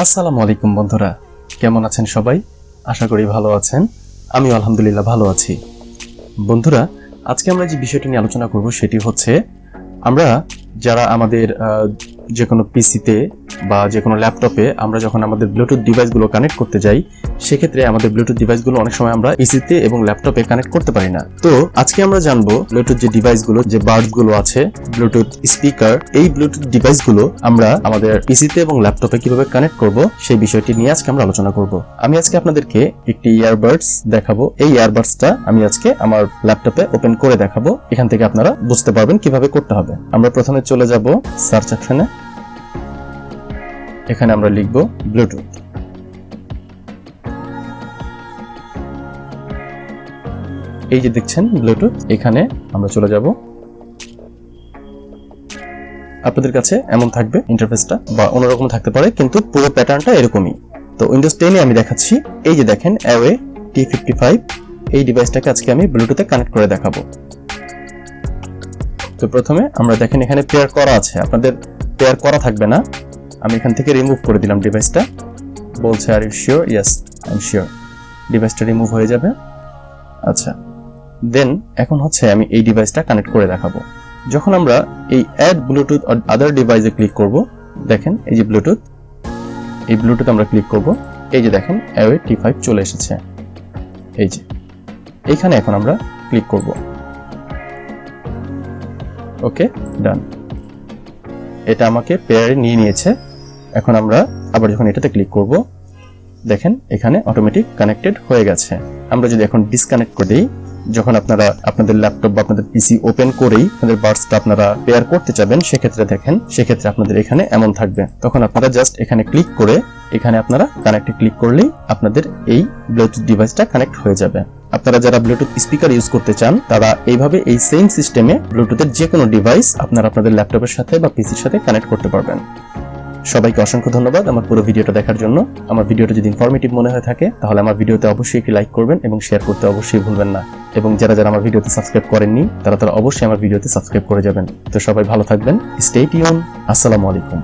আসসালামু আলাইকুম বন্ধুরা, কেমন আছেন সবাই? আশা করি ভালো আছেন। আমি আলহামদুলিল্লাহ ভালো আছি। বন্ধুরা, আজকে আমরা যে বিষয়টি নিয়ে আলোচনা করব সেটি হচ্ছে আমরা যারা আমাদের যে কোনো পিসিতে বা যে কোনো ল্যাপটপে আমরা যখন আমাদের ব্লুটুথ ডিভাইসগুলো কানেক্ট করতে যাই, সেক্ষেত্রে আমাদের ব্লুটুথ ডিভাইসগুলো অনেক সময় আমরা পিসিতে এবং ল্যাপটপে কানেক্ট করতে পারি না। তো আজকে আমরা জানবো ব্লুটুথ যে ডিভাইসগুলো, যে বাডসগুলো আছে, ব্লুটুথ স্পিকার, এই ব্লুটুথ ডিভাইসগুলো আমরা আমাদের পিসিতে এবং ল্যাপটপে কিভাবে কানেক্ট করব সেই বিষয়টি নিয়ে আজকে আমরা আলোচনা করব। আমি আজকে আপনাদেরকে একটি ইয়ারবাডস দেখাবো। এই ইয়ারবাডসটা আমি আজকে আমার ল্যাপটপে ওপেন করে দেখাবো। এখান থেকে আপনারা বুঝতে পারবেন কিভাবে করতে হবে। আমরা প্রথমে চলে যাব সার্চ অপশনে। এখানে আমরা লিখব ব্লুটুথ। এই যে দেখছেন ব্লুটুথ, এখানে আমরা চলে যাব। আপনাদের কাছে এমন থাকবে ইন্টারফেসটা, বা অন্যরকম থাকতে পারে, কিন্তু পুরো প্যাটার্নটা এরকমই। তো উইন্ডোজ 10 আমি দেখাচ্ছি। এই যে দেখেন অ্যাওয়ে T55, এই ডিভাইসটাকে আজকে আমি ব্লুটুথে কানেক্ট করে দেখাবো। তো প্রথমে আমরা দেখেন এখানে পেয়ার করা আছে, আপনাদের পেয়ার করা থাকবে না। আমি এখান থেকে রিমুভ করে দিলাম ডিভাইসটা। বলছে are you sure? Yes, I am sure. ডিভাইসটা রিমুভ হয়ে যাবে। আচ্ছা, দেন এখন হচ্ছে আমি এই ডিভাইসটা কানেক্ট করে দেখাবো। যখন আমরা এই অ্যাড ব্লুটুথ অর আদার ডিভাইসে ক্লিক করব, দেখেন এই যে ব্লুটুথ, এই ব্লুটুথ আমরা ক্লিক করব। এই যে দেখেন অ্যাওয়ে T5 চলে এসেছে। এই যে এইখানে এখন আমরা ক্লিক করব। ওকে, ডান। এটা আমাকে পেয়ারে নিয়ে নিয়েছে। এখন আমরা আবার যখন এটাতে ক্লিক করব, দেখেন এখানে অটোমেটিক কানেক্টেড হয়ে গেছে। আমরা যদি এখন ডিসকানেক্ট করে দিই, যখন আপনারা আপনাদের ল্যাপটপ বা আপনাদের পিসি ওপেন করেই আপনাদের বাডসটা আপনারা পেয়ার করতে চাবেন, সেক্ষেত্রে দেখেন, সেক্ষেত্রে আপনাদের এখানে এমন থাকবে। তখন আপনারা জাস্ট এখানে ক্লিক করে এখানে আপনারা কানেক্টে ক্লিক করলেই আপনাদের এই ব্লুটুথ ডিভাইসটা কানেক্ট হয়ে যাবে। আপনারা যারা ব্লুটুথ স্পিকার ইউজ করতে চান, তারা এইভাবে এই সেম সিস্টেমে ব্লুটুথের যে কোনো ডিভাইস আপনারা আপনাদের ল্যাপটপের সাথে বা পিসির সাথে কানেক্ট করতে পারবেন। সবাইকে অসংখ্য ধন্যবাদ আমার পুরো ভিডিওটা দেখার জন্য। আমার ভিডিওটা যদি ইনফরমেটিভ মনে হয়ে থাকে, তাহলে আমার ভিডিওতে অবশ্যই একটি লাইক করবেন এবং শেয়ার করতে অবশ্যই ভুলবেন না। এবং যারা যারা আমার ভিডিওতে সাবস্ক্রাইব করেননি, তারা অবশ্যই আমার ভিডিওতে সাবস্ক্রাইব করে যাবেন। তো সবাই ভালো থাকবেন, স্টে টিউন। আসসালামু আলাইকুম।